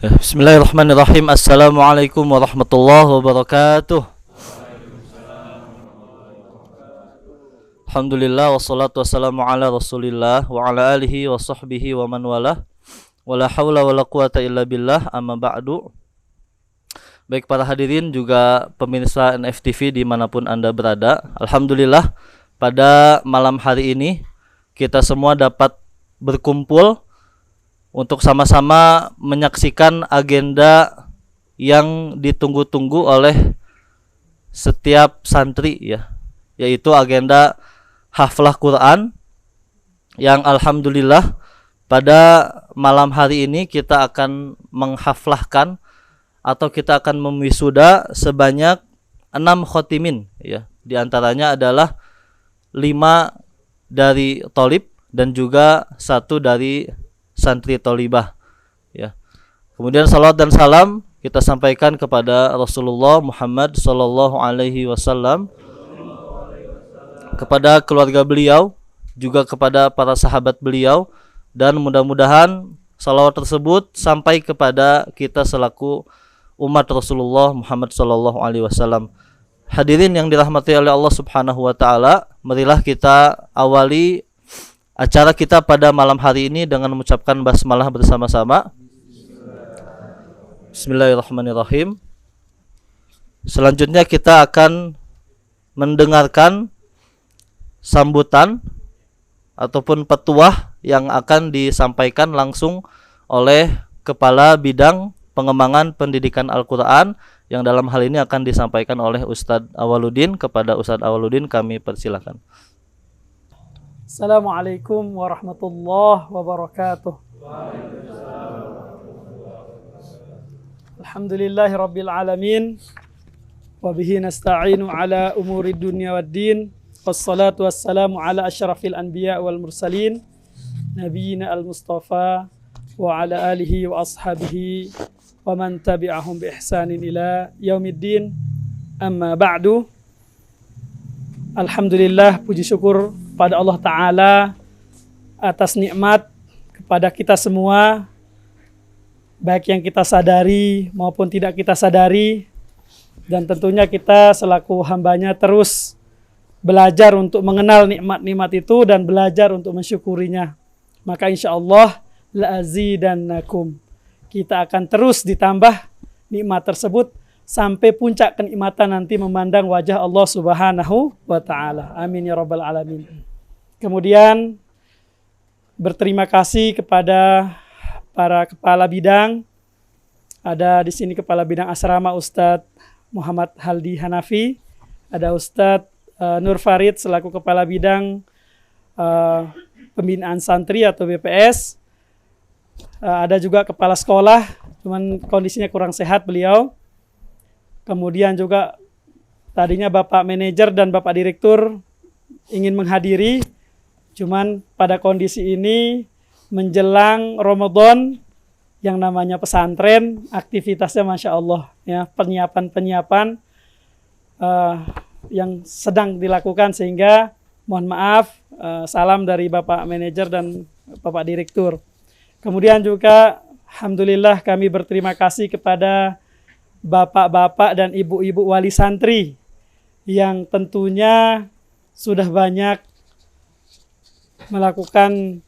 Bismillahirrahmanirrahim. Assalamualaikum warahmatullahi wabarakatuh. Alhamdulillah wassalatu wassalamu ala Rasulillah wa ala alihi wa sahbihi wa man walah. Wala haula wala quwata illa billah, amma ba'du. Baik para hadirin juga pemirsa NFTV dimanapun Anda berada, alhamdulillah pada malam hari ini kita semua dapat berkumpul untuk sama-sama menyaksikan agenda yang ditunggu-tunggu oleh setiap santri ya, yaitu agenda haflah Quran yang alhamdulillah pada malam hari ini kita akan menghaflahkan atau kita akan memwisuda sebanyak 6 khotimin ya. Di antaranya adalah 5 dari tolib dan juga 1 dari santri tolibah ya. Kemudian salawat dan salam kita sampaikan kepada Rasulullah Muhammad sallallahu alaihi wasallam, kepada keluarga beliau, juga kepada para sahabat beliau, dan mudah-mudahan salawat tersebut sampai kepada kita selaku umat Rasulullah Muhammad sallallahu alaihi wasallam. Hadirin yang dirahmati oleh Allah Subhanahu wa taala, marilah kita awali acara kita pada malam hari ini dengan mengucapkan basmalah bersama-sama. Bismillahirrahmanirrahim. Selanjutnya kita akan mendengarkan sambutan ataupun petuah yang akan disampaikan langsung oleh Kepala Bidang Pengembangan Pendidikan Al-Quran, yang dalam hal ini akan disampaikan oleh Ustadz Awwaluddin. Kepada Ustadz Awwaluddin kami persilakan. Assalamualaikum warahmatullahi wabarakatuh. Alhamdulillahi rabbil alamin, wabihi nasta'inu ala umuri dunya waddin, wassalatu wassalamu ala asyrafil anbiya wal mursalin, nabiyina al-mustafa wa ala alihi wa ashabihi wa man tabi'ahum bi ihsanin ila yaumiddin, amma ba'du. Alhamdulillah, puji syukur pada Allah Ta'ala atas nikmat kepada kita semua, baik yang kita sadari maupun tidak kita sadari. Dan tentunya kita selaku hambanya terus belajar untuk mengenal nikmat-nikmat itu dan belajar untuk mensyukurinya. Maka insya Allah la'azidannakum, kita akan terus ditambah nikmat tersebut sampai puncak kenikmatan nanti memandang wajah Allah Subhanahu wa taala. Amin ya rabbal alamin. Kemudian berterima kasih kepada para kepala bidang. Ada di sini kepala bidang asrama Ustadz Muhammad Haldi Hanafi, ada Ustadz Nur Farid selaku kepala bidang pembinaan santri atau BPS. Ada juga kepala sekolah, cuman kondisinya kurang sehat beliau. Kemudian juga tadinya Bapak Manajer dan Bapak Direktur ingin menghadiri, cuman pada kondisi ini menjelang Ramadan yang namanya pesantren, aktivitasnya Masya Allah ya, penyiapan yang sedang dilakukan, sehingga mohon maaf, salam dari Bapak Manajer dan Bapak Direktur. Kemudian juga alhamdulillah kami berterima kasih kepada bapak-bapak dan ibu-ibu wali santri yang tentunya sudah banyak melakukan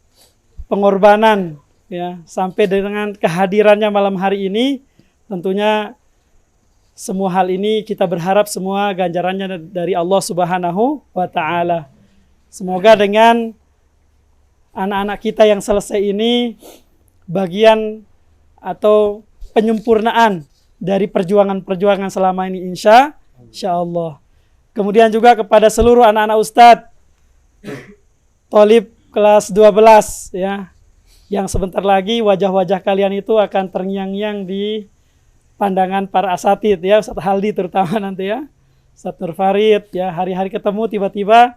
pengorbanan ya, sampai dengan kehadirannya malam hari ini. Tentunya semua hal ini kita berharap semua ganjarannya dari Allah Subhanahu wa taala. Semoga dengan anak-anak kita yang selesai ini bagian atau penyempurnaan dari perjuangan-perjuangan selama ini insya Allah. Kemudian juga kepada seluruh anak-anak ustadz tolib kelas 12 ya, yang sebentar lagi wajah-wajah kalian itu akan terngiang-ngiang di pandangan para asatid ya, Ustadz Haldi terutama nanti ya, Ustadz Nur Farid ya, hari-hari ketemu tiba-tiba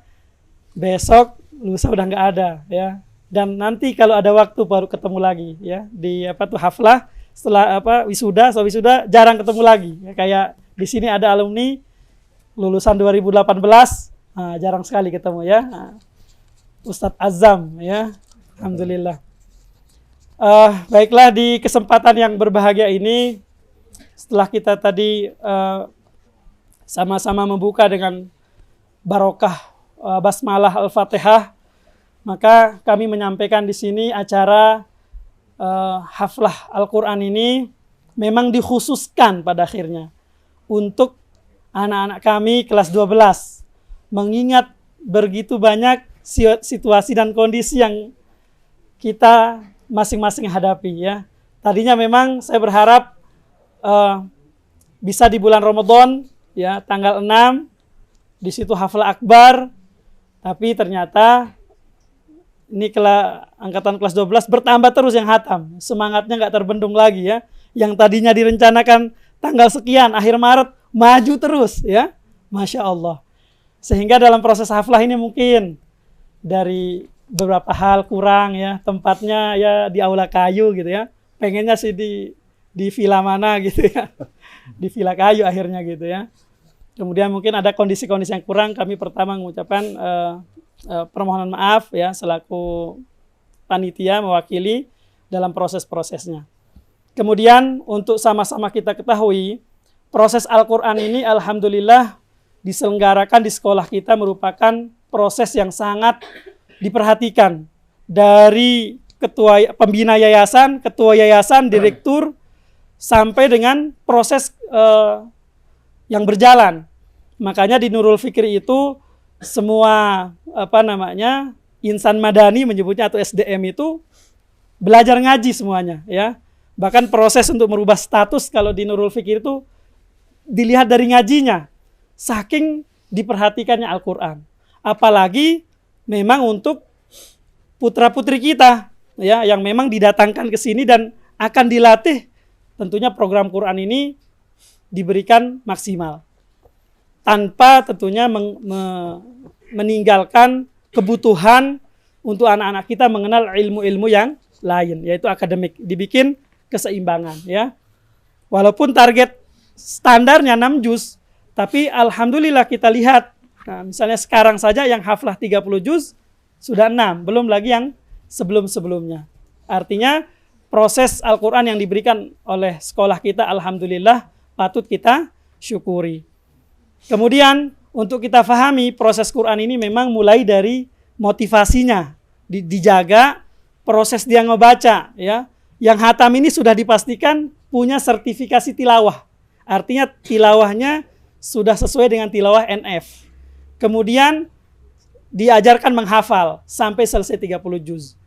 besok lusa udah nggak ada ya. Dan nanti kalau ada waktu baru ketemu lagi ya, di haflah setelah wisuda, so wisuda jarang ketemu lagi ya, kayak di sini ada alumni lulusan 2018, jarang sekali ketemu ya. Ustadz Azam ya, alhamdulillah. Baiklah, di kesempatan yang berbahagia ini, setelah kita tadi sama-sama membuka dengan barokah basmalah Al-Fatihah, maka kami menyampaikan di sini acara haflah Al-Quran ini memang dikhususkan pada akhirnya untuk anak-anak kami kelas 12, mengingat begitu banyak situasi dan kondisi yang kita masing-masing hadapi ya. Tadinya memang saya berharap bisa di bulan Ramadan ya, tanggal 6 di situ haflah akbar, tapi ternyata ini angkatan kelas 12 bertambah terus yang hatam. Semangatnya nggak terbendung lagi ya. Yang tadinya direncanakan tanggal sekian akhir Maret, maju terus ya. Masya Allah. Sehingga dalam proses haflah ini mungkin dari beberapa hal kurang ya, tempatnya ya di aula kayu gitu ya, pengennya sih di villa mana gitu ya, di villa kayu akhirnya gitu ya. Kemudian mungkin ada kondisi-kondisi yang kurang, kami pertama mengucapkan permohonan maaf ya selaku panitia mewakili dalam proses-prosesnya. Kemudian untuk sama-sama kita ketahui, proses Al-Quran ini alhamdulillah diselenggarakan di sekolah kita merupakan proses yang sangat diperhatikan dari ketua pembina yayasan, ketua yayasan, direktur, sampai dengan proses yang berjalan. Makanya di Nurul Fikri itu semua insan madani menyebutnya atau SDM itu belajar ngaji semuanya ya. Bahkan proses untuk merubah status kalau di Nurul Fikri itu dilihat dari ngajinya. Saking diperhatikannya Al-Quran. Apalagi memang untuk putra-putri kita ya, yang memang didatangkan ke sini dan akan dilatih, tentunya program Quran ini diberikan maksimal tanpa tentunya meninggalkan kebutuhan untuk anak-anak kita mengenal ilmu-ilmu yang lain, yaitu akademik. Dibikin keseimbangan ya. Walaupun target standarnya 6 juz, tapi alhamdulillah kita lihat, nah, misalnya sekarang saja yang haflah 30 juz sudah 6, belum lagi yang sebelum-sebelumnya. Artinya proses Al-Quran yang diberikan oleh sekolah kita alhamdulillah patut kita syukuri. Kemudian untuk kita fahami proses Quran ini memang mulai dari motivasinya dijaga, proses dia ngebaca ya. Yang hatam ini sudah dipastikan punya sertifikasi tilawah. Artinya tilawahnya sudah sesuai dengan tilawah NF. Kemudian diajarkan menghafal sampai selesai 30 juz.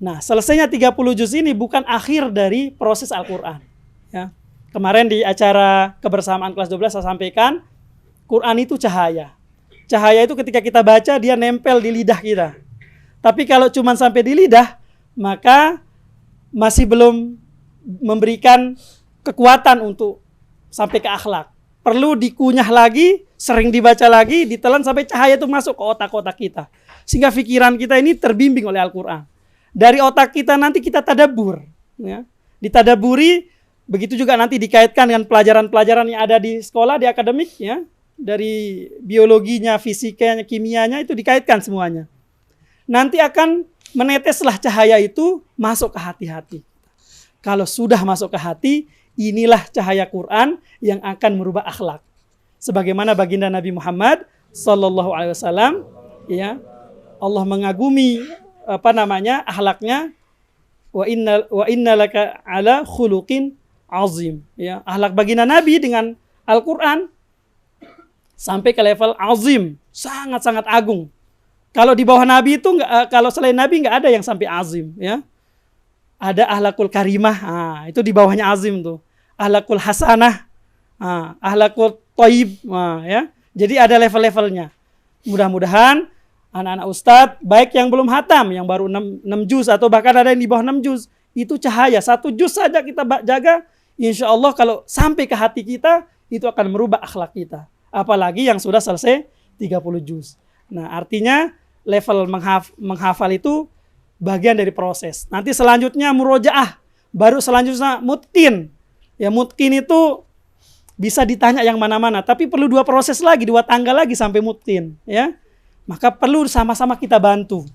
Nah, selesainya 30 juz ini bukan akhir dari proses Al-Quran. Ya. Kemarin di acara kebersamaan kelas 12 saya sampaikan, Quran itu cahaya. Cahaya itu ketika kita baca, dia nempel di lidah kita. Tapi kalau cuma sampai di lidah, maka masih belum memberikan kekuatan untuk sampai ke akhlak. Perlu dikunyah lagi, sering dibaca lagi, ditelan sampai cahaya itu masuk ke otak-otak kita. Sehingga pikiran kita ini terbimbing oleh Al-Quran. Dari otak kita nanti kita tadabur. Ya. Ditadaburi, begitu juga nanti dikaitkan dengan pelajaran-pelajaran yang ada di sekolah, di akademik. Ya. Dari biologinya, fisikanya, kimianya, itu dikaitkan semuanya. Nanti akan meneteslah cahaya itu masuk ke hati-hati. Kalau sudah masuk ke hati, inilah cahaya Quran yang akan merubah akhlak. Sebagaimana baginda Nabi Muhammad sallallahu alaihi wasallam ya, Allah mengagumi akhlaknya, wa innalaka ala khuluqin azim ya. Akhlak baginda Nabi dengan Al-Qur'an sampai ke level azim, sangat-sangat agung. Kalau di bawah Nabi itu kalau selain Nabi enggak ada yang sampai azim ya. Ada ahlakul karimah, itu di bawahnya azim tuh. Ahlakul hasanah, ahlakul thayyib, ya. Jadi ada level-levelnya. Mudah-mudahan anak-anak ustadz, baik yang belum hatam, yang baru 6 juz atau bahkan ada yang di bawah 6 juz, itu cahaya. 1 juz saja kita jaga, insya Allah kalau sampai ke hati kita, itu akan merubah akhlak kita. Apalagi yang sudah selesai 30 juz. Nah, artinya level menghafal itu bagian dari proses. Nanti selanjutnya murojaah, baru selanjutnya mutqin. Ya, mutqin itu bisa ditanya yang mana-mana, tapi perlu 2 proses lagi, 2 tangga lagi sampai mutqin, ya. Maka perlu sama-sama kita bantu.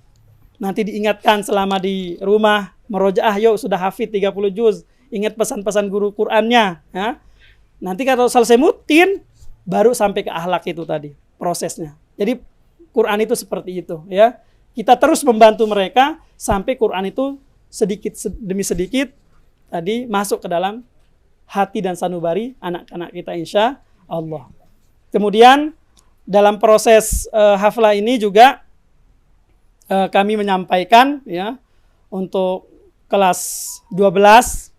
Nanti diingatkan selama di rumah, Merojaah, yuk sudah hafid 30 juz. Ingat pesan-pesan guru Qur'annya. Ya. Nanti kalau selesai mutin, baru sampai ke akhlak itu tadi prosesnya. Jadi Quran itu seperti itu. Ya. Kita terus membantu mereka sampai Quran itu sedikit demi sedikit tadi masuk ke dalam hati dan sanubari anak-anak kita insya Allah. Kemudian dalam proses haflah ini juga kami menyampaikan ya untuk kelas 12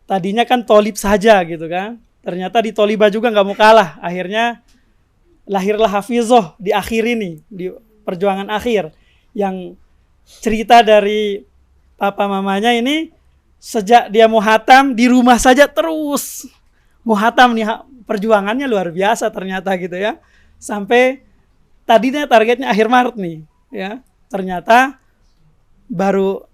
tadinya kan tolib saja gitu kan. Ternyata di tolibah juga nggak mau kalah. Akhirnya lahirlah hafizoh di akhir ini, di perjuangan akhir. Yang cerita dari papa mamanya ini, sejak dia mau hatam di rumah saja terus. Mau hatam nih, perjuangannya luar biasa ternyata gitu ya. Sampai tadinya targetnya akhir Maret nih. Ya, ternyata baru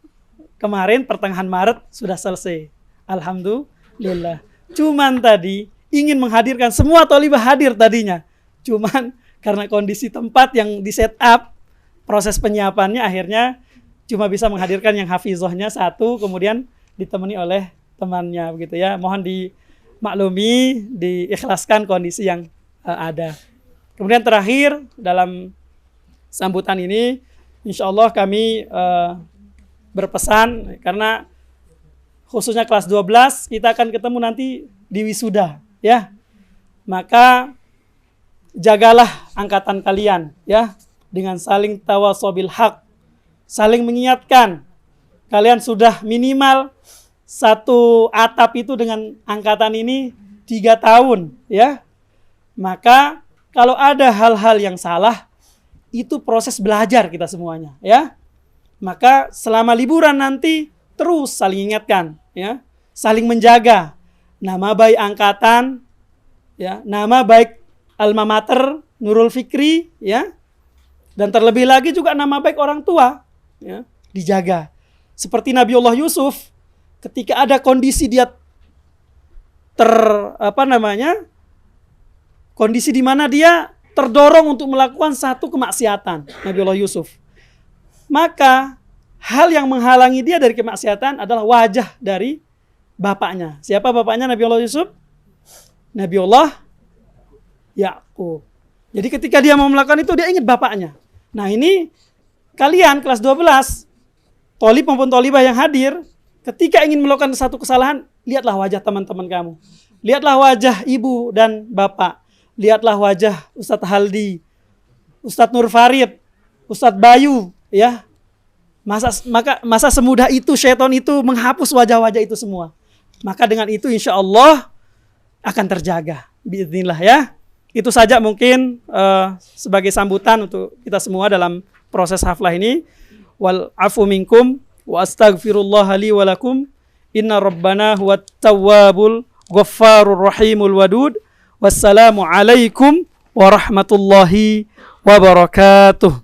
kemarin pertengahan Maret sudah selesai. Alhamdulillah. Cuman tadi ingin menghadirkan semua tolibah hadir tadinya. Cuman karena kondisi tempat yang di set up, proses penyiapannya akhirnya cuma bisa menghadirkan yang hafizohnya satu, kemudian ditemani oleh temannya begitu ya. Mohon dimaklumi, diikhlaskan kondisi yang ada. Kemudian terakhir dalam sambutan ini, insya Allah kami berpesan karena khususnya kelas 12 kita akan ketemu nanti di wisuda ya. Maka jagalah angkatan kalian ya dengan saling tawasobil haq, saling mengingatkan. Kalian sudah minimal satu atap itu dengan angkatan ini 3 tahun ya. Maka kalau ada hal-hal yang salah, itu proses belajar kita semuanya ya. Maka selama liburan nanti terus saling ingatkan ya, saling menjaga nama baik angkatan ya, nama baik alma mater Nurul Fikri ya. Dan terlebih lagi juga nama baik orang tua ya, dijaga. Seperti Nabiullah Yusuf ketika ada kondisi dia kondisi di mana dia terdorong untuk melakukan satu kemaksiatan, Nabiullah Yusuf. Maka hal yang menghalangi dia dari kemaksiatan adalah wajah dari bapaknya. Siapa bapaknya Nabiullah Yusuf? Nabiullah Yakub. Jadi ketika dia mau melakukan itu, dia ingat bapaknya. Nah ini kalian kelas 12, tolib maupun tolibah yang hadir, ketika ingin melakukan satu kesalahan, lihatlah wajah teman-teman kamu. Lihatlah wajah ibu dan bapak. Lihatlah wajah Ustadz Haldi, Ustadz Nur Farid, Ustadz Bayu, ya. Masa semudah itu syaitan itu menghapus wajah-wajah itu semua. Maka dengan itu insya Allah akan terjaga. Biiznillah ya. Itu saja mungkin sebagai sambutan untuk kita semua dalam proses haflah ini. Wal afu minkum wa astaghfirullah li wa lakum. Inna rabbana huwat tawwabul ghaffarur rahimul wadud. Wassalamu alaikum warahmatullahi wabarakatuh.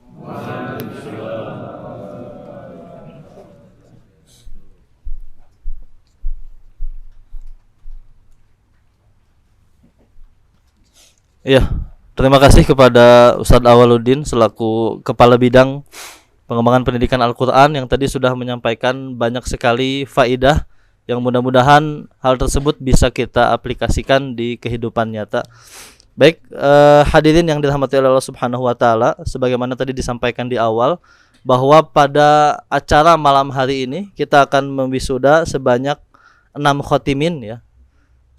Iya, terima kasih kepada Ustadz Awwaluddin selaku Kepala Bidang Pengembangan Pendidikan Al-Quran yang tadi sudah menyampaikan banyak sekali faidah yang mudah-mudahan hal tersebut bisa kita aplikasikan di kehidupan nyata. Baik, hadirin yang dirahmati Allah Subhanahu wa taala, sebagaimana tadi disampaikan di awal bahwa pada acara malam hari ini kita akan memwisuda sebanyak 6 khotimin ya.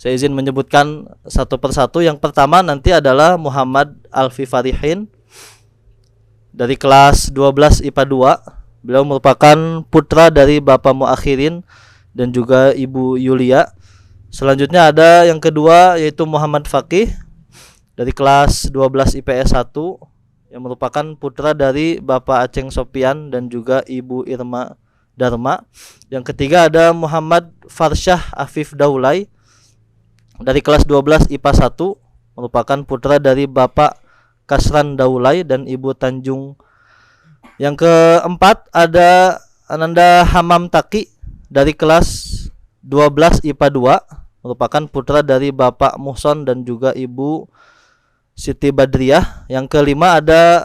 Saya izin menyebutkan satu persatu. Yang pertama nanti adalah Muhammad Alfi Farihin dari kelas 12 IPA 2. Beliau merupakan putra dari Bapak Muakhirin dan juga Ibu Yulia. Selanjutnya ada yang kedua yaitu Muhammad Fakih dari kelas 12 IPS 1 yang merupakan putra dari Bapak Aceng Sopian dan juga Ibu Irma Dharma. Yang ketiga ada Muhammad Farsyah Afif Daulay dari kelas 12 IPA 1 merupakan putra dari Bapak Kasran Daulay dan Ibu Tanjung. Yang keempat ada Ananda Hamam Taki dari kelas 12 IPA 2 merupakan putra dari Bapak Muhson dan juga Ibu Siti Badriah. Yang kelima ada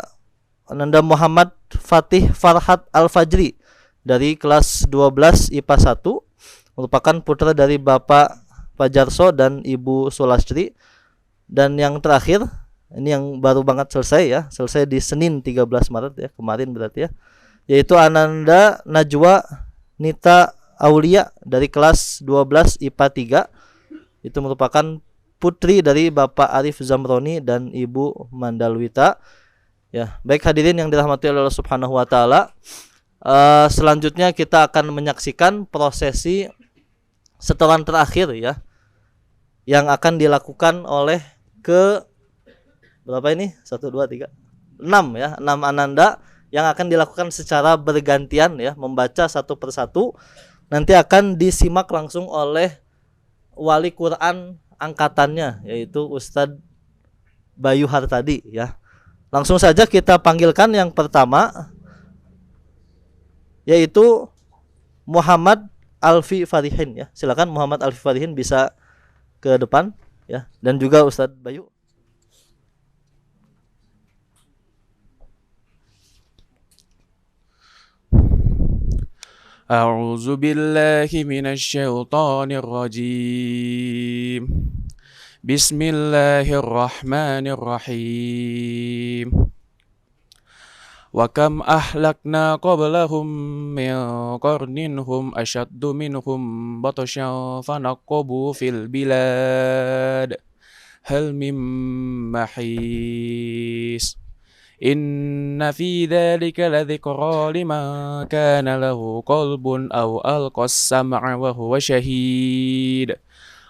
Ananda Muhammad Fatih Farhat Al-Fajri dari kelas 12 IPA 1, merupakan putra dari Bapak Pajarso dan Ibu Sulastri. Dan yang terakhir, ini yang baru banget selesai di Senin 13 Maret ya, kemarin berarti ya, yaitu Ananda Najwa Nita Aulia dari kelas 12 IPA 3. Itu merupakan putri dari Bapak Arif Zamroni dan Ibu Mandalwita. Ya, baik hadirin yang dirahmati Allah Subhanahu wa taala. Selanjutnya kita akan menyaksikan prosesi setoran terakhir ya, yang akan dilakukan oleh berapa ini? 1 2 3 6 ya, 6 ananda yang akan dilakukan secara bergantian ya, membaca satu persatu. Nanti akan disimak langsung oleh wali Quran angkatannya, yaitu Ustadz Bayu Hartadi ya. Langsung saja kita panggilkan yang pertama, yaitu Muhammad Alfi Farihin ya. Silakan Muhammad Alfi Farihin bisa ke depan ya, dan juga Ustadz Bayu. A'udzu billahi minasy syaithanir rajim. Bismillahirrahmanirrahim. Wa kam ahlakna qablahum min qarnin hum ashaddu minhum batashan fanaqabu fil bilad hal mim mahis. Inna fi dzalika ladzikra liman kana lahu qalbun aw alqas sam'a wa huwa syahid.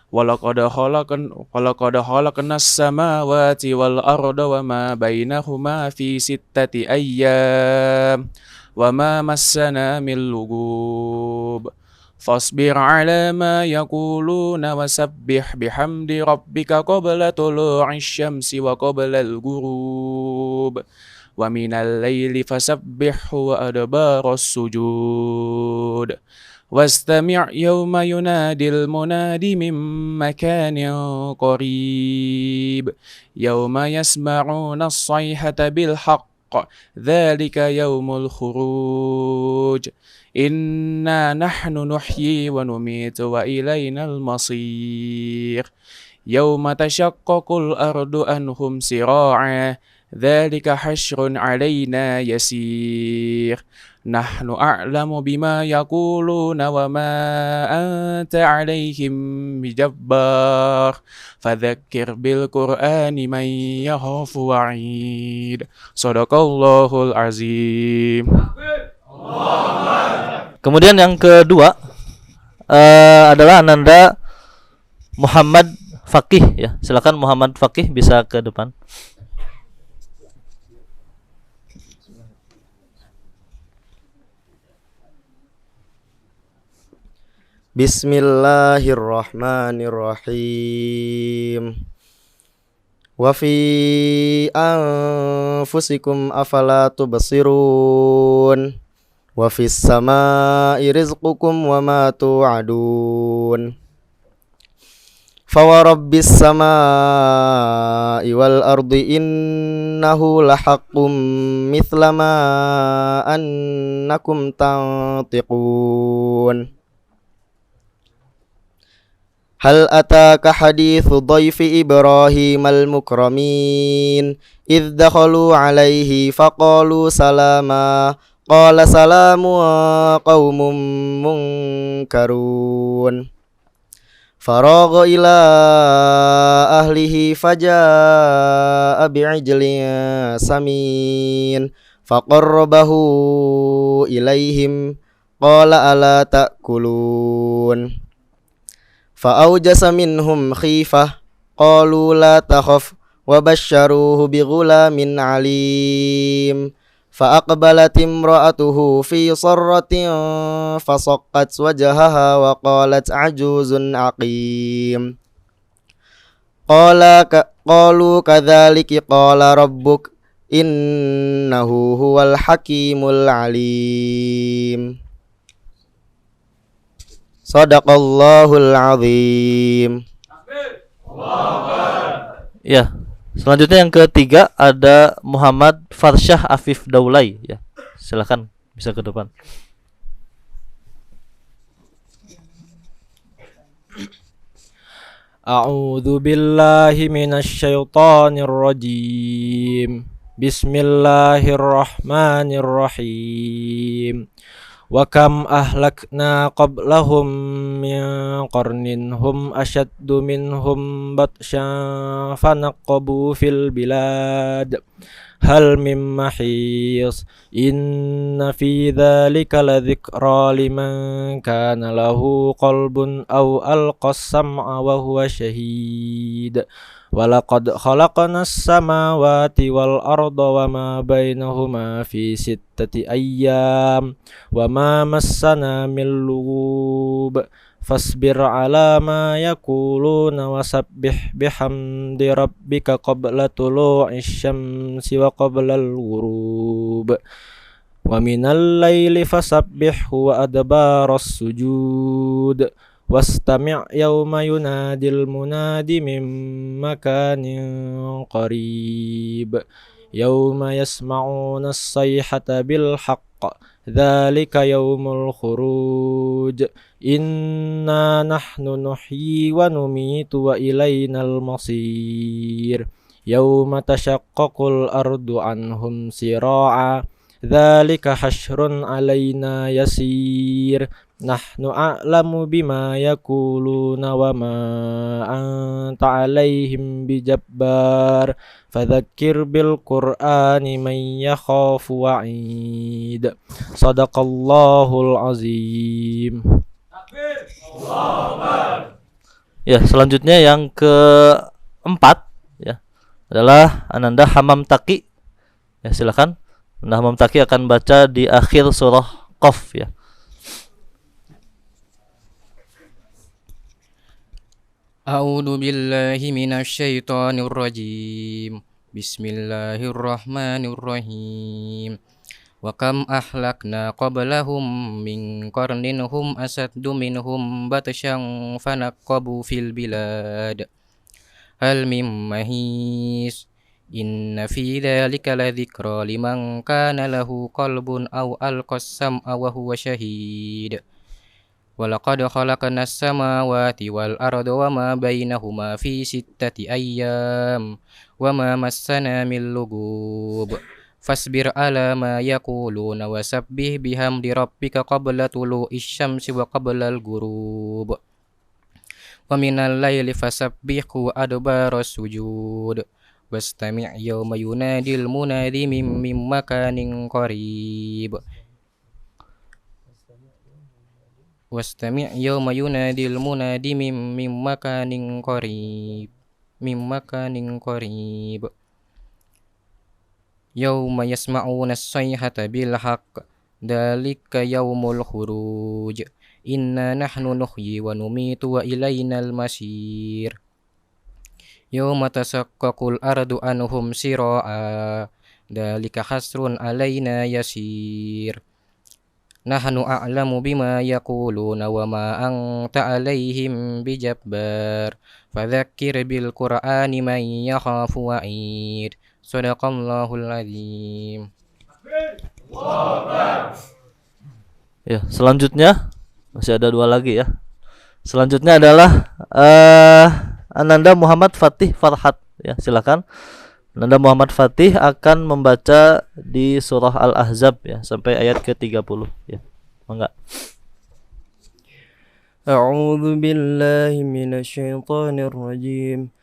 Walaqad khalaqna as-samawati wal arda wa ma bainahuma fi sittati ayyam wa ma massana min lughub. Fasbir ala ma yaquluna wasabbih bihamdi rabbika qabla tulu'i syamsi wa qabla al-ghurub wa minal laili fasabbihhu wa adbaras sujud. Wastami' yawma yunadil munadi min makanin qarib yawma yasma'una as-sayhata bil haqq dzalika yawmul khuruj. Inna nahnu nuhyi wa numitu wa ilainal masir. Yawma tashaqqaqul ardu anhum sira'a dzalika hasyrun 'alaina yasir. Nahnu a'lamu bima yaquluna wa ma anta 'alaihim bijabbar. Fadzakkir bil Qur'ani man yakhafu wa'id. Shadaqallahul azim. Kemudian yang kedua adalah Ananda Muhammad Fakih ya. Silakan Muhammad Fakih bisa ke depan. Bismillahirrahmanirrahim. Wa fi anfusikum afala tubsirun. Wa fis samaa'i rizqukum wa ma tu'adun. Fa wa rabbis samaa'i wal ardi innahu lahaqqum mithla ma annakum tantiqun. Hal ataka hadithu dhayfi Ibrahim al-mukramin idh dakhalu alaihi faqalu salama qala salamu qaumun munkarun. Faragha ila ahlihi faja'a bi'ijlin samin faqarrabahu ilaihim qala ala ta'kulun. Fa'awjasa minhum khifah qalu la takhaf wa basyaruhu bighulamin alim. Fa'aqbalat imra'atuhu fi sarratin fasaqqat wajhaha wa qalat ajuzun aqim. Qalu kadzalika qala rabbuk innahu huwal hakimul alim. Shadaqallahul azim. Ya. Selanjutnya yang ketiga ada Muhammad Farsyah Afif Daulay ya. Silakan bisa ke depan. A'udzu billahi minasyaitonir rajim. Bismillahirrahmanirrahim. Wa kam ahlakna qablahum min qarnin hum ashaddu minhum batshan fanaqabu fil bilad hal mim mahis inna fi dzalika ladzikra liman kana lahu qalbun aw alqas sam'a wa huwa syahid. Walaqad khalaqnas samawati wal arda wa ma bainahuma fi sittati ayyam wa ma massana min lughub fasbir ala ma yaquluna wasabbih bihamdi rabbika qabla tulu'isy syamsi wa qabla al-ghurub wa minal laili fasabbihhu wa adbaras sujud wastami' yauma yunadil munadi min makanin qarib yauma yasma'una as-sayhata bil haqq dzalika yaumul khuruj inna nahnu nuhyi wa numitu wa ilainal masir yauma tashaqqaqul ardu anhum sira'a dzalika hasyrun alaina yasir nahnu a'lamu bima yaquluna wa ma anta 'alaihim bijabbar fadzakir bil qur'ani man yakhafu wa'id sadaqallahul azim. Ya, selanjutnya yang keempat ya adalah Ananda Hamam Taki. Ya, silakan. Ananda Hamam Taki akan baca di akhir surah Qaf ya. A'udzu billahi minasy syaithanir rajim. Bismillahirrahmanirrahim. Wa kam ahlakna qablahum min qarnin hum asaddu minhum batshan fanaqabu fil bilad hal mim mahis inna fi dzalika ladzikra liman kana lahu qalbun aw alqas sam'a wa huwa syahid. Walaqad khalaqnas samawati wal arda wa ma bainahuma fi sittati ayyam wa ma massana min lughub fasbir ala ma yaquluna wasabbih bihamdi rabbika qabla tulu'isy syamsi wa qabla al-ghurub wa minal laili fasabbihhu adbaras sujud wastami' yawma yunadil munadi min makanin qarib wastami' yawma yunadil munadi min makanin qarib yawma yasma'una as-sayhata bil haqq dzalika yaumul khuruj inna nahnu nuhyi wa numitu wa ilainal masir yawma tashaqqaqul ardu anhum sira'a dzalika hasrun alaina yasir nahnu a'lamu bima yaquluna wa ma anta 'alaihim bijabbar fadzakir bil qur'ani man yakhafu wa'id sadaqallahul azim. Ya, selanjutnya masih ada dua lagi ya. Selanjutnya adalah Ananda Muhammad Fatih Farhat ya, silakan. Ananda Muhammad Fatih akan membaca di surah Al-Ahzab ya sampai ayat ke-30 ya. Mangga. A'udzu billahi minasy syaithanir rajim.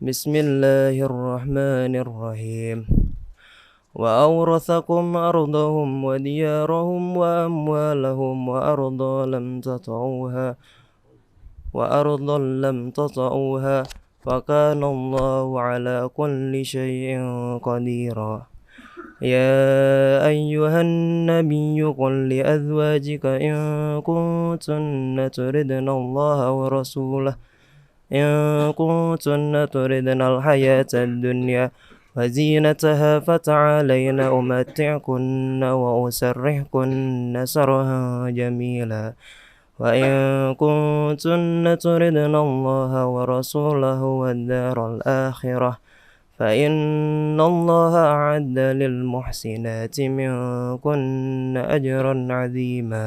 Bismillahirrahmanirrahim. Wa awrathakum ardahum wa diyarahum wa amwalahum wa ardan lam tata'uha فكان الله على كل شيء قديرا يا أيها النبي قل لأزواجك إن كنتن تردن الله ورسوله إن كنتن تردن الحياة الدنيا وزينتها فتعالين أمتعكن وأسرحكن سرها جميلا وإن كنتن تردن الله ورسوله والدار الآخرة فإن الله أعد للمحسنات منكن أجرا عظيما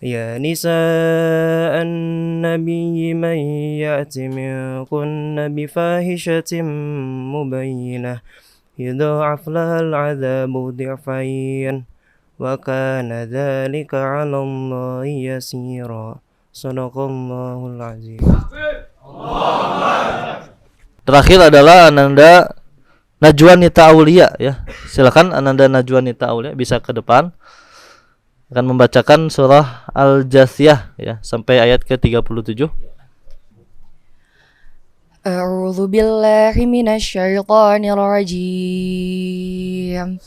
يا نساء النبي من يأت منكن بفاحشة مبينة يضاعف لها العذاب ضعفين وكان ذلك على الله يسيرا صدق الله العظيم. Terakhir adalah Ananda Najwa Nita Aulia ya. Silakan Ananda Najwa Nita Aulia bisa ke depan. Akan membacakan surah Al-Jathiyah ya sampai ayat ke-37. A'udzu billahi minasyaitonir rajim.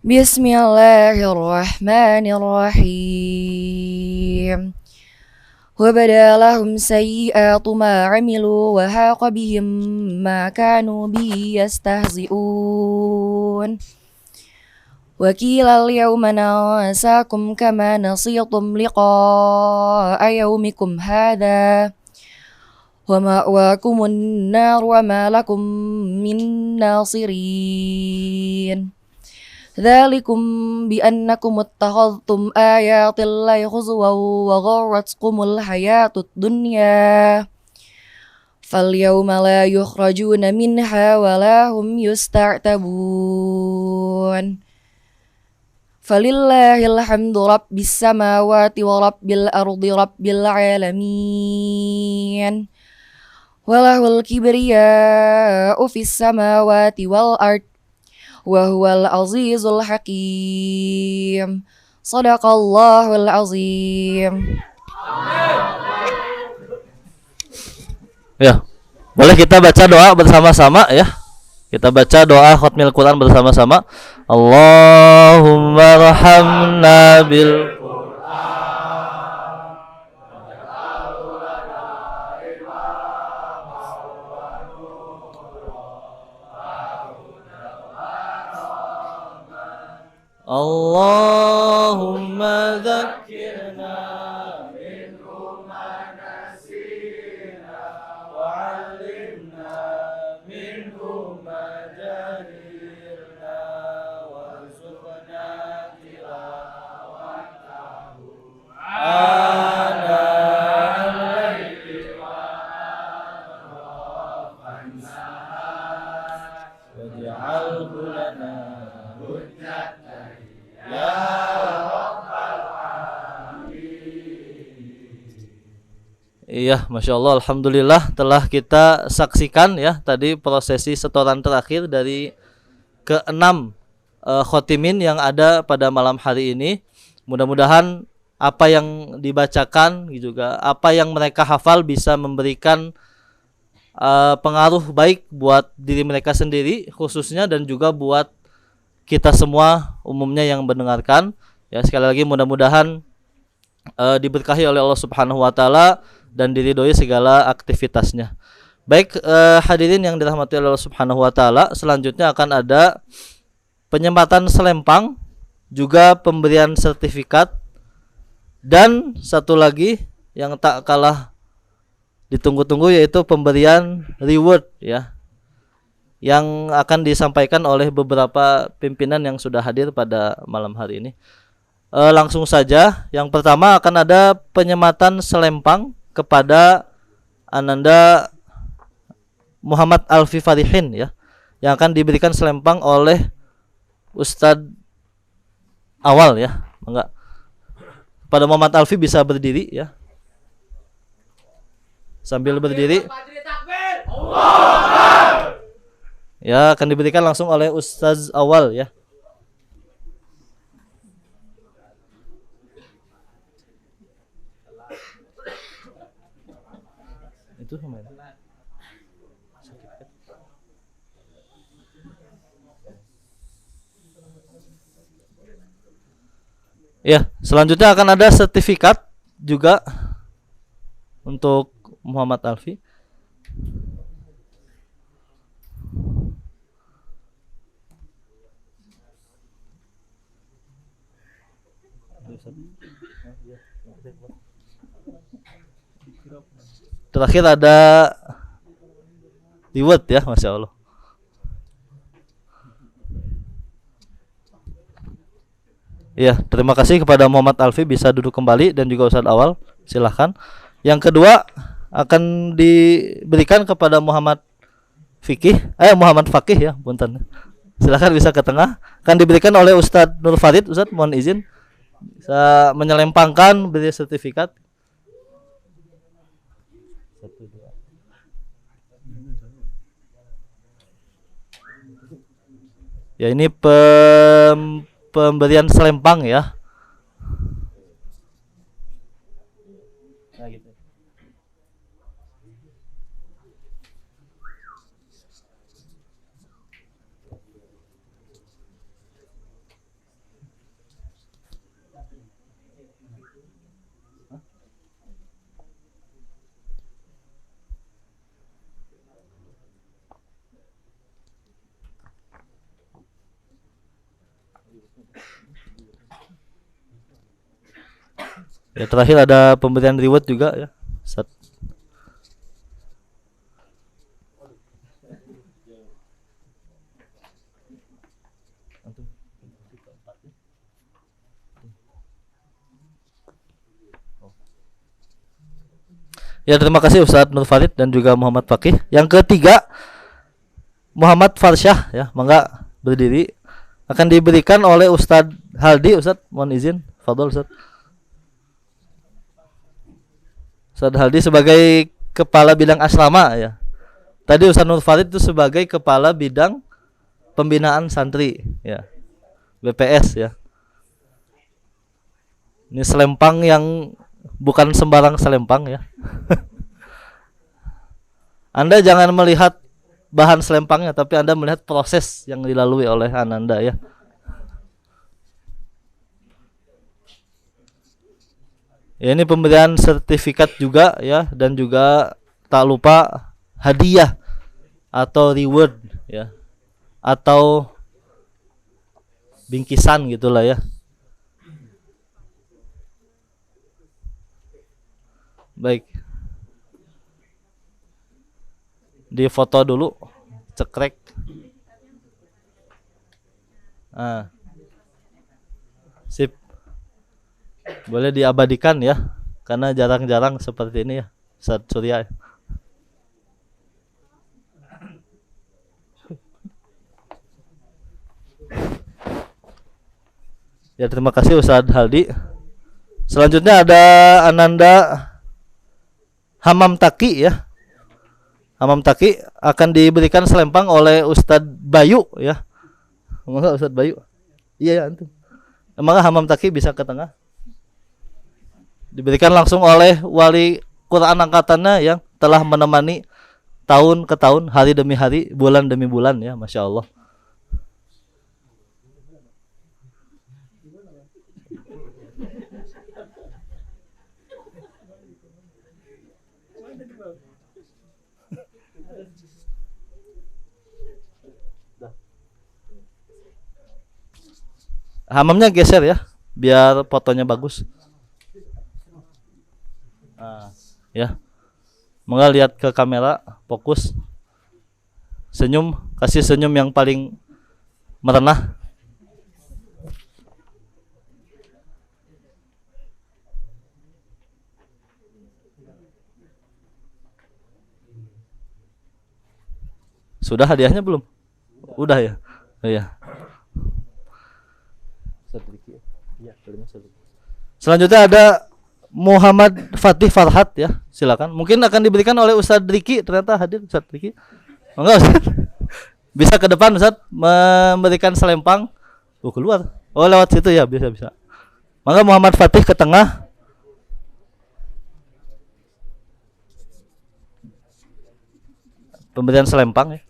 Bismillahirrahmanirrahim. Wa badalahum sayyi'atu ma 'amilu wa haqa bihim ma kanu bihi yastahzi'un. Wa qila al-yawma nansakum kama nasitum liqa'a yawmikum hadha wa ma'wakumun nar wa ma lakum min nasirin. Dzalikum bi annakum ittakhadhtum ayatillahi huzwan wa gharratkumul hayatud dunya. Falyawma la yukhrajuna minha wa la hum yusta'tabun. Falillahil hamdu rabbis samawati wa rabbil ardi rabbil alamin. Walahul kibriya'u fis samawati wal ard wa huwal azizul hakim. Shadaqallahul azim. Ya. Boleh kita baca doa bersama-sama ya. Kita baca doa khatmil Quran bersama-sama. Allahumma rahamna bil Allahumma dzakkirna minhu ma nasina wa 'allimna minhu ma jahilna warzuqna tilawatahu ana al-laili wa atrafan nahar waj'alhu lana hujjatan ya rabbal alamin. Iya, Masya Allah, Alhamdulillah telah kita saksikan ya tadi prosesi setoran terakhir dari ke-6 khotimin yang ada pada malam hari ini. Mudah-mudahan apa yang dibacakan juga apa yang mereka hafal bisa memberikan pengaruh baik buat diri mereka sendiri khususnya dan juga buat kita semua umumnya yang mendengarkan ya. Sekali lagi mudah-mudahan diberkahi oleh Allah Subhanahu wa taala dan diridhoi segala aktivitasnya. Baik, hadirin yang dirahmati Allah Subhanahu wa taala, selanjutnya akan ada penyempatan selempang, juga pemberian sertifikat, dan satu lagi yang tak kalah ditunggu-tunggu yaitu pemberian reward ya, yang akan disampaikan oleh beberapa pimpinan yang sudah hadir pada malam hari ini. Langsung saja, yang pertama akan ada penyematan selempang kepada Ananda Muhammad Alfi Farihin ya, yang akan diberikan selempang oleh Ustadz Awal ya. Enggak. Pada Muhammad Alfi bisa berdiri ya. Sambil berdiri. Ya, akan diberikan langsung oleh Ustadz Awal ya. Itu sama ya. Ya, selanjutnya akan ada sertifikat juga untuk Muhammad Alfi. Terakhir ada reward ya, Masya Allah. Ya, terima kasih kepada Muhammad Alfi, bisa duduk kembali, dan juga Ustadz Awal, silahkan. Yang kedua akan diberikan kepada Muhammad Muhammad Fakih ya, punten. Silahkan bisa ke tengah. Akan diberikan oleh Ustadz Nur Farid. Ustadz mohon izin bisa menyelempangkan beri sertifikat. Ya, ini pemberian selempang ya. Nah, gitu. Ya, terakhir ada pemberian reward juga ya. Ya, terima kasih Ustadz Nur Farid dan juga Muhammad Fakih. Yang ketiga Muhammad Farsyah ya, mangga berdiri. Akan diberikan oleh Ustadz Haldi. Ustadz mohon izin, fadhol Ustadz. Ustadz Haldi sebagai kepala bidang asrama ya. Tadi Ustadz Nur Farid itu sebagai kepala bidang pembinaan santri ya, BPS ya. Ini selempang yang bukan sembarang selempang ya. Anda jangan melihat bahan selempangnya, tapi Anda melihat proses yang dilalui oleh Ananda ya. Ya, ini pemberian sertifikat juga ya, dan juga tak lupa hadiah atau reward ya, atau bingkisan gitulah ya. Baik, di foto dulu, cekrek. Sip. Boleh diabadikan ya, karena jarang-jarang seperti ini ya, Ustadz Surya. Ya, terima kasih Ustadz Haldi. Selanjutnya ada Ananda Hamam Taki ya. Hamam Taki akan diberikan selempang oleh Ustadz Bayu ya. Monggo Ustadz Bayu. Iya ya, antum. Maka Hamam Taki bisa ke tengah. Diberikan langsung oleh wali Quran angkatannya yang telah menemani tahun ke tahun, hari demi hari, bulan demi bulan ya, Masya Allah. Hamamnya geser ya, biar fotonya bagus. Ya, monggo lihat ke kamera, fokus, senyum, kasih senyum yang paling merenah. Sudah hadiahnya belum? Udah ya? Oh, ya. Selanjutnya ada Muhammad Fatih Farhat ya, silakan. Mungkin akan diberikan oleh Ustadz Riki, ternyata hadir Ustadz Riki. Enggak Ustadz. Bisa ke depan Ustadz memberikan selempang. Keluar. Oh, lewat situ ya, bisa. Maka Muhammad Fatih ke tengah. Pemberian selempang ya.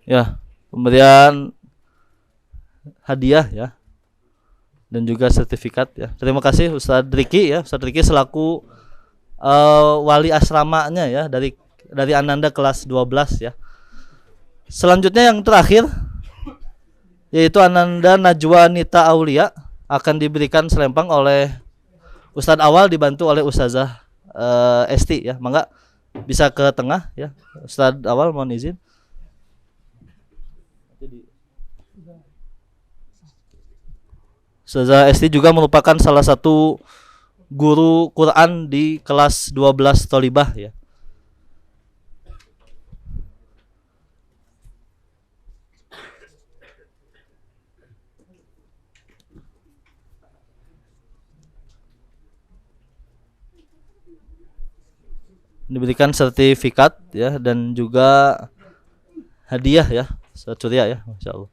Ya, pemberian hadiah ya dan juga sertifikat ya. Terima kasih Ustadz Riki ya. Ustadz Riki selaku wali asramanya ya dari Ananda kelas 12 ya. Selanjutnya yang terakhir yaitu Ananda Najwa Nita Aulia akan diberikan selempang oleh Ustadz Awal dibantu oleh Ustazah Esti ya. Mangga bisa ke tengah ya. Ustadz Awal mohon izin. Ustazah Esti juga merupakan salah satu guru Quran di kelas 12 Tolibah ya. Diberikan sertifikat ya dan juga hadiah ya, securia ya, Masya Allah.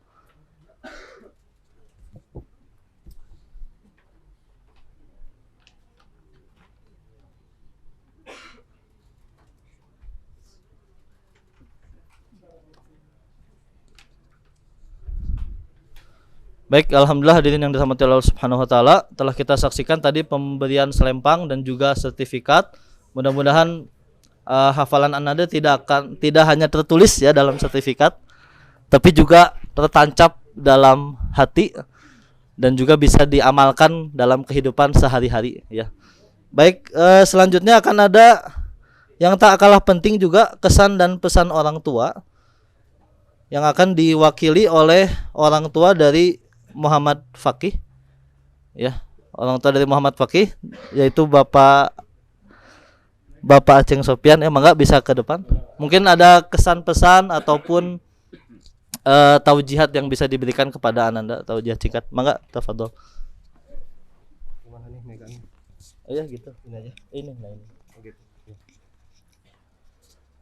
Baik, alhamdulillah hadirin yang dirahmati Allah Subhanahu wa taala, telah kita saksikan tadi pemberian selempang dan juga sertifikat. Mudah-mudahan hafalan Ananda tidak hanya tertulis ya dalam sertifikat, tapi juga tertancap dalam hati dan juga bisa diamalkan dalam kehidupan sehari-hari ya. Baik, selanjutnya akan ada yang tak kalah penting juga kesan dan pesan orang tua yang akan diwakili oleh orang tua dari Muhammad Fakih ya, orang tua dari Muhammad Fakih yaitu Bapak Aceng Sopian ya. Mangga bisa ke depan. Mungkin ada kesan pesan ataupun taujihat yang bisa diberikan kepada Ananda, taujihat singkat. Mangga tafadhol. Gimana nih megangnya? Oh ya gitu. Ini aja. Ini. Gitu.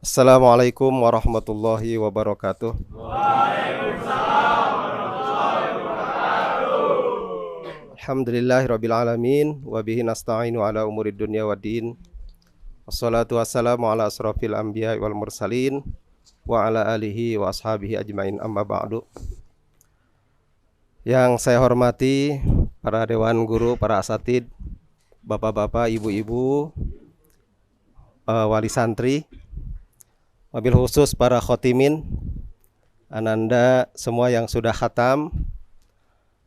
Assalamualaikum warahmatullahi wabarakatuh. Alhamdulillahirabbil alamin wa bihi nasta'inu ala umurid dunya waddin. Wassalatu wassalamu ala asrofil anbiya wal mursalin wa ala alihi wa ashabihi ajmain, amma ba'du. Yang saya hormati para dewan guru, para asatid, bapak-bapak, ibu-ibu, wali santri, wabil khusus para khotimin, Ananda semua yang sudah khatam,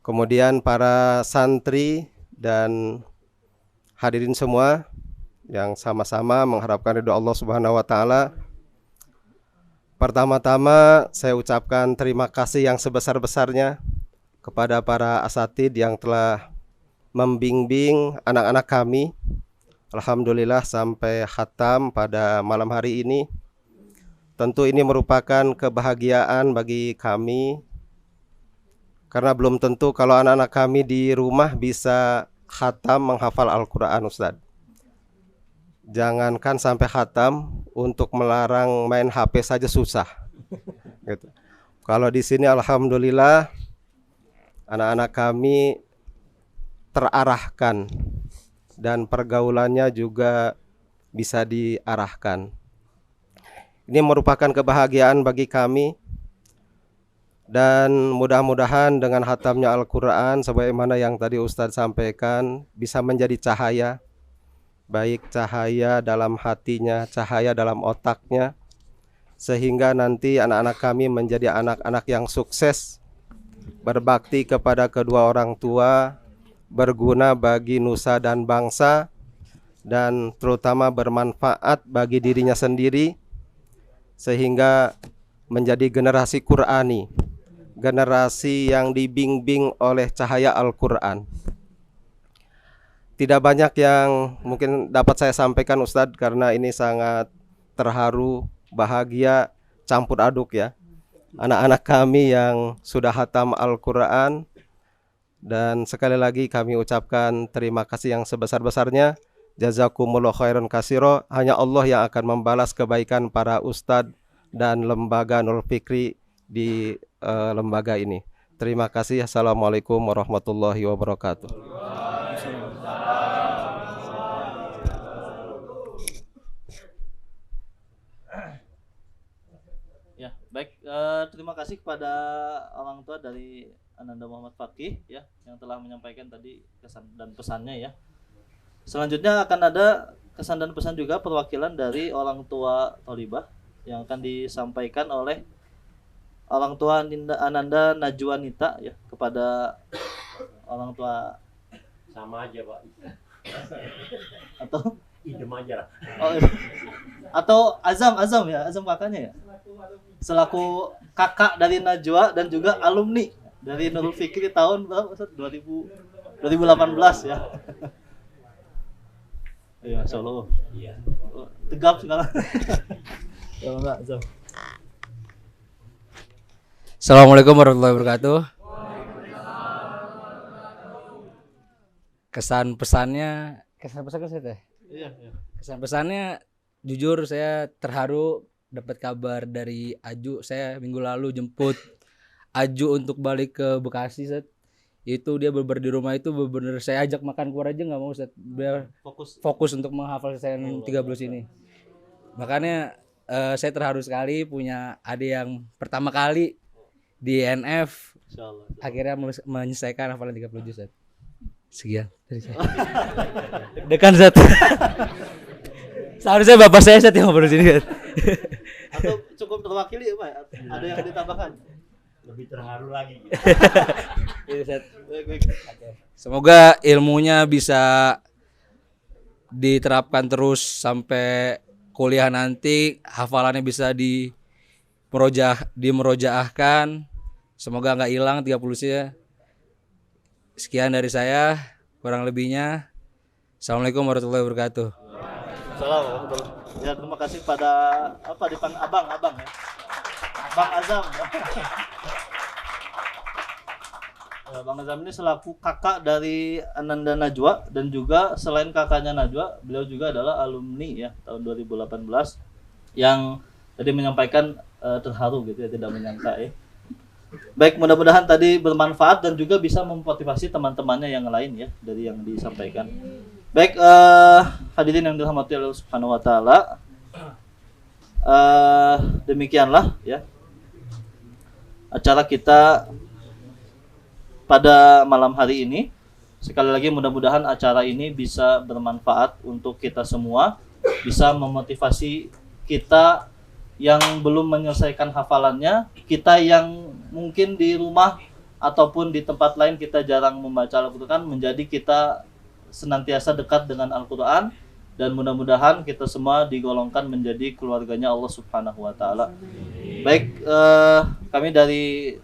kemudian para santri dan hadirin semua yang sama-sama mengharapkan ridho Allah Subhanahu wa taala. Pertama-tama saya ucapkan terima kasih yang sebesar-besarnya kepada para asatid yang telah membimbing anak-anak kami. Alhamdulillah sampai khatam pada malam hari ini. Tentu ini merupakan kebahagiaan bagi kami, karena belum tentu kalau anak-anak kami di rumah bisa khatam menghafal Al-Quran, Ustadz. Jangankan sampai khatam, untuk melarang main HP saja susah. Gitu. Kalau di sini alhamdulillah anak-anak kami terarahkan dan pergaulannya juga bisa diarahkan. Ini merupakan kebahagiaan bagi kami. Dan mudah-mudahan dengan khatamnya Al-Quran sebagaimana yang tadi Ustadz sampaikan bisa menjadi cahaya, baik cahaya dalam hatinya, cahaya dalam otaknya, sehingga nanti anak-anak kami menjadi anak-anak yang sukses, berbakti kepada kedua orang tua, berguna bagi nusa dan bangsa, dan terutama bermanfaat bagi dirinya sendiri, sehingga menjadi generasi Qur'ani, generasi yang dibimbing oleh cahaya Al-Quran. Tidak banyak yang mungkin dapat saya sampaikan, Ustadz, karena ini sangat terharu, bahagia, campur aduk ya. Anak-anak kami yang sudah khatam Al-Quran. Dan sekali lagi kami ucapkan terima kasih yang sebesar-besarnya. Jazakumullah khairan kasiro. Hanya Allah yang akan membalas kebaikan para ustadz dan lembaga Nurul Fikri di lembaga ini. Terima kasih. Assalamualaikum warahmatullahi wabarakatuh. Ya, baik. Terima kasih kepada orang tua dari Ananda Muhammad Fakih ya yang telah menyampaikan tadi kesan dan pesannya ya. Selanjutnya akan ada kesan dan pesan juga perwakilan dari orang tua Thalibah yang akan disampaikan oleh orang tua Ananda Najwanita ya kepada orang tua. Sama aja Pak. Atau idem aja lah. Oh, atau Azam ya, Azam kakaknya ya. Selaku kakak dari Najwa dan juga alumni dari Nurul Fikri tahun berapa? 2018 ya. Iya, Solo. Iya. Tegap sekarang. Kalau enggak, Azam. Assalamualaikum warahmatullahi wabarakatuh. Kesan pesannya teh. Iya. Kesan pesannya jujur saya terharu dapat kabar dari Aju. Saya minggu lalu jemput Aju untuk balik ke Bekasi, Set. Itu dia bener di rumah itu bener saya ajak makan keluar aja nggak mau, Set. Biar fokus untuk menghafal saya 30 ini. Makanya saya terharu sekali punya adik yang pertama kali di NF. Insyaallah. Akhirnya menyelesaikan hafalan 30 juz, Set. Sekian dari saya. Dekan, Set. Seharusnya bapak saya Set yang ngobrol sini, Set. Atau cukup terwakili ya Pak? Ada yang ditambahkan? Lebih terharu lagi. Iya, Set. Baik. Semoga ilmunya bisa diterapkan terus sampai kuliah nanti, hafalannya bisa dimerojaahkan. Semoga nggak hilang 30-nya. Sekian dari saya, kurang lebihnya. Assalamualaikum warahmatullahi wabarakatuh. Assalamualaikum. Ya, terima kasih pada abang ya. Bang Azam. Ya, Bang Azam ini selaku kakak dari Ananda Najwa dan juga selain kakaknya Najwa, beliau juga adalah alumni ya tahun 2018 yang tadi menyampaikan terharu gitu ya, tidak menyangka ya. Baik, mudah-mudahan tadi bermanfaat dan juga bisa memotivasi teman-temannya yang lain ya dari yang disampaikan. Baik, hadirin yang dirahmati Allah Subhanahu wa taala. Demikianlah ya acara kita pada malam hari ini. Sekali lagi mudah-mudahan acara ini bisa bermanfaat untuk kita semua, bisa memotivasi kita yang belum menyelesaikan hafalannya, kita yang mungkin di rumah ataupun di tempat lain kita jarang membaca Al-Quran, menjadi kita senantiasa dekat dengan Al-Quran, dan mudah-mudahan kita semua digolongkan menjadi keluarganya Allah Subhanahu wa taala. Baik, kami dari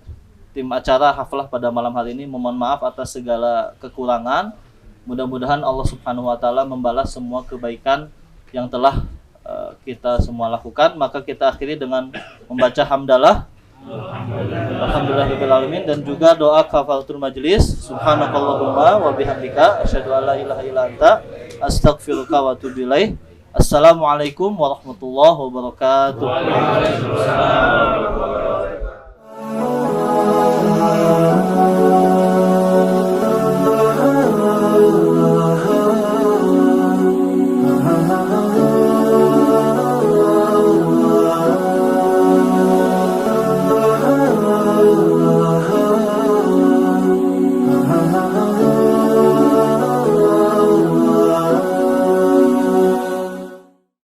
tim acara Haflah pada malam hari ini memohon maaf atas segala kekurangan. Mudah-mudahan Allah Subhanahu wa taala membalas semua kebaikan yang telah kita semua lakukan. Maka kita akhiri dengan membaca hamdalah alhamdulillahirabbil alamin dan juga doa kafaratul majelis. Subhanakallahumma wa bihamdika asyhadu an la ilaha illa anta astaghfiruka wa atubu ilaik. Assalamualaikum warahmatullahi wabarakatuh.